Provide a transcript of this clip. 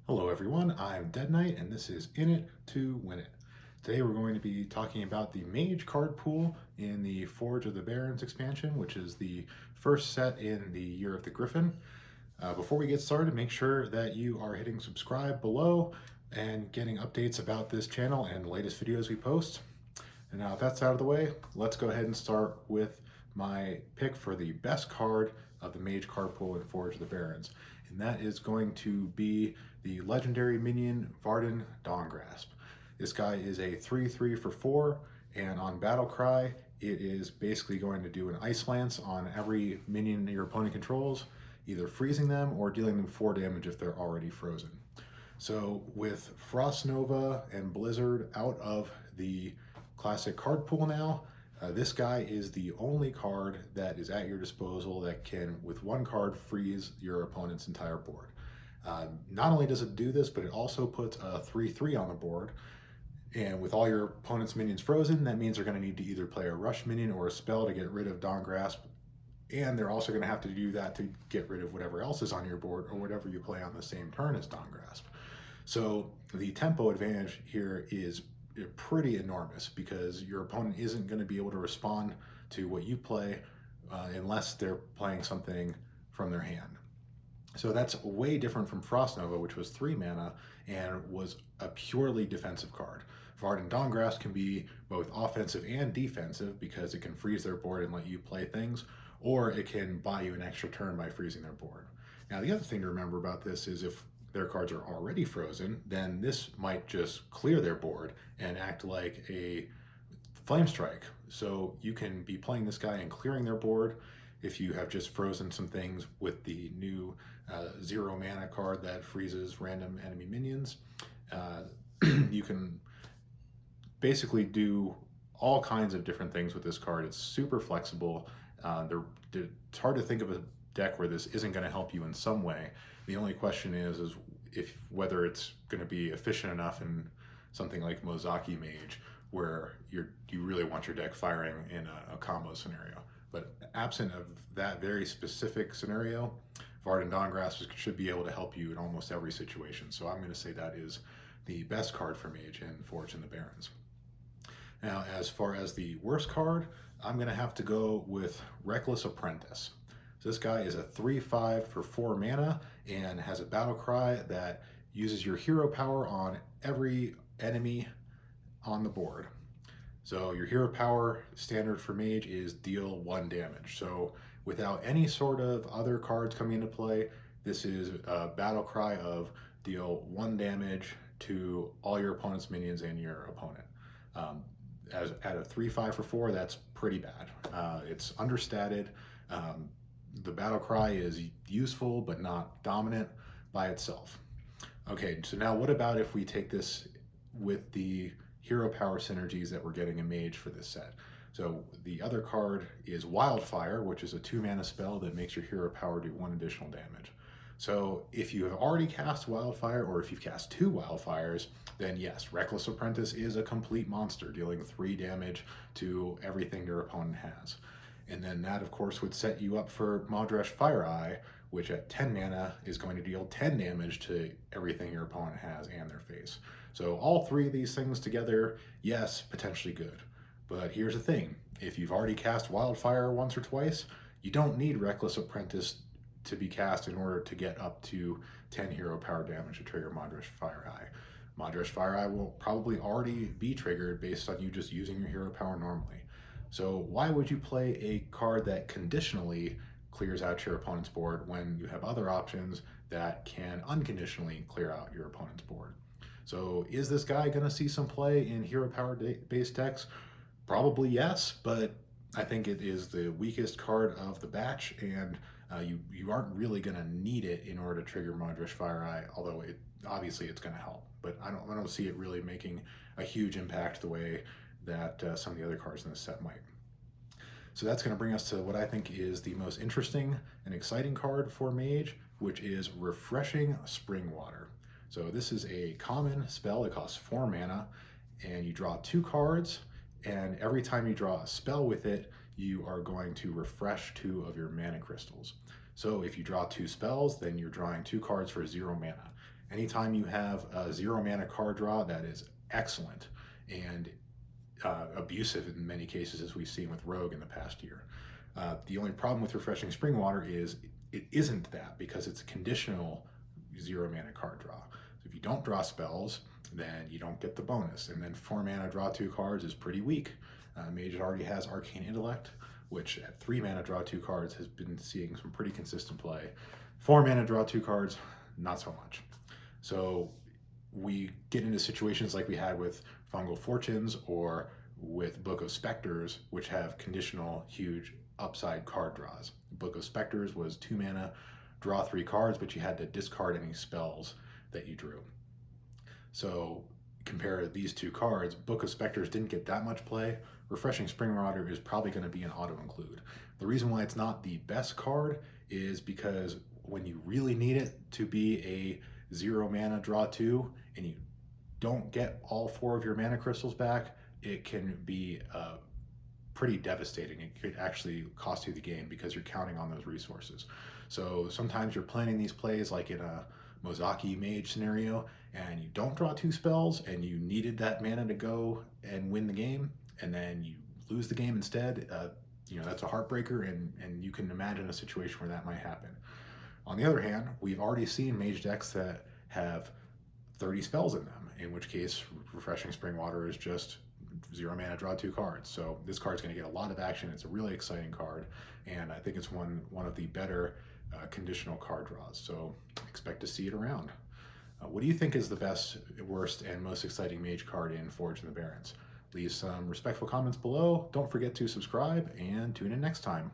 Hello everyone, I'm Dead Knight and this is In It to Win It. Today we're going to be talking about the Mage card pool in the Forge of the Barrens expansion, which is the first set in the Year of the Griffin. Before we get started, make sure that you are hitting subscribe below and getting updates about this channel and the latest videos we post. And now if that's out of the way, let's go ahead and start with my pick for the best card of the Mage card pool in Forge of the Barrens. And that is going to be the legendary minion Varden Dawngrasp. This guy is a 3/3 for 4, and on Battle Cry, it is basically going to do an Ice Lance on every minion your opponent controls, either freezing them or dealing them 4 damage if they're already frozen. So with Frost Nova and Blizzard out of the classic card pool now, this guy is the only card that is at your disposal that can, with one card, freeze your opponent's entire board. Not only does it do this, but it also puts a 3/3 on the board. And with all your opponent's minions frozen, that means they're going to need to either play a rush minion or a spell to get rid of Dawngrasp. And they're also going to have to do that to get rid of whatever else is on your board or whatever you play on the same turn as Dawngrasp. So the tempo advantage here is pretty enormous because your opponent isn't going to be able to respond to what you play unless they're playing something from their hand. So that's way different from Frost Nova, which was 3 mana and was a purely defensive card. Varden Dawngrasp can be both offensive and defensive because it can freeze their board and let you play things, or it can buy you an extra turn by freezing their board. Now, the other thing to remember about this is if their cards are already frozen, then this might just clear their board and act like a Flame Strike. So you can be playing this guy and clearing their board if you have just frozen some things with the new 0 mana card that freezes random enemy minions. You can basically do all kinds of different things with this card. It's super flexible. It's hard to think of a deck where this isn't going to help you in some way. The only question is if whether it's going to be efficient enough in something like Mozaki Mage, where you really want your deck firing in a combo scenario. But absent of that very specific scenario, Varden Dawngrasp should be able to help you in almost every situation. So I'm going to say that is the best card for Mage in Forge in the Barrens. Now, as far as the worst card, I'm going to have to go with Reckless Apprentice. So this guy is a 3/5 for 4 mana and has a battle cry that uses your hero power on every enemy on the board. So your hero power standard for Mage is deal 1 damage. So without any sort of other cards coming into play, this is a battle cry of deal 1 damage to all your opponent's minions and your opponent. As at a 3/5 for 4, that's pretty bad. It's understated. The battle cry is useful but not dominant by itself. Okay, so now what about if we take this with the hero power synergies that we're getting in Mage for this set? So the other card is Wildfire, which is a 2 mana spell that makes your hero power do 1 additional damage. So if you have already cast Wildfire, or if you've cast 2 Wildfires, then yes, Reckless Apprentice is a complete monster, dealing 3 damage to everything your opponent has. And then that, of course, would set you up for Madresh Fire-Eye, which at 10 mana is going to deal 10 damage to everything your opponent has and their face. So all 3 of these things together, yes, potentially good. But here's the thing. If you've already cast Wildfire once or twice, you don't need Reckless Apprentice to be cast in order to get up to 10 hero power damage to trigger Madresh Fire-Eye. Madresh Fire-Eye will probably already be triggered based on you just using your hero power normally. So why would you play a card that conditionally clears out your opponent's board when you have other options that can unconditionally clear out your opponent's board? So is this guy going to see some play in hero power based decks? Probably yes, but I think it is the weakest card of the batch, and you aren't really going to need it in order to trigger Madresh Fire-Eye, although obviously it's going to help. But I don't see it really making a huge impact the way that some of the other cards in this set might. So that's going to bring us to what I think is the most interesting and exciting card for Mage, which is Refreshing Springwater. So this is a common spell. It costs 4 mana, and you draw 2 cards, and every time you draw a spell with it, you are going to refresh 2 of your mana crystals. So if you draw 2 spells, then you're drawing 2 cards for 0 mana. Anytime you have a 0 mana card draw, that is excellent and abusive in many cases, as we've seen with Rogue in the past year. The only problem with Refreshing Springwater is it isn't that, because it's a conditional 0 mana card draw. So if you don't draw spells, then you don't get the bonus. And then 4 mana draw 2 cards is pretty weak. Mage already has Arcane Intellect, which at 3 mana draw 2 cards has been seeing some pretty consistent play. 4 mana draw 2 cards, not so much. So we get into situations like we had with Fungal Fortunes or with Book of Specters, which have conditional huge upside card draws. Book of Specters was 2 mana, draw 3 cards, but you had to discard any spells that you drew. So compare these 2 cards. Book of Specters didn't get that much play. Refreshing Springwater is probably going to be an auto-include. The reason why it's not the best card is because when you really need it to be a 0 mana draw 2 and you don't get all 4 of your mana crystals back, it can be pretty devastating. It could actually cost you the game because you're counting on those resources. So sometimes you're planning these plays like in a Mozaki Mage scenario, and you don't draw 2 spells and you needed that mana to go and win the game, and then you lose the game instead. That's a heartbreaker, and you can imagine a situation where that might happen. On the other hand, we've already seen Mage decks that have 30 spells in them, in which case Refreshing Springwater is just 0 mana, draw 2 cards. So this card's going to get a lot of action. It's a really exciting card, and I think it's one of the better conditional card draws. So expect to see it around. What do you think is the best, worst, and most exciting Mage card in Forge and the Barrens? Leave some respectful comments below. Don't forget to subscribe, and tune in next time.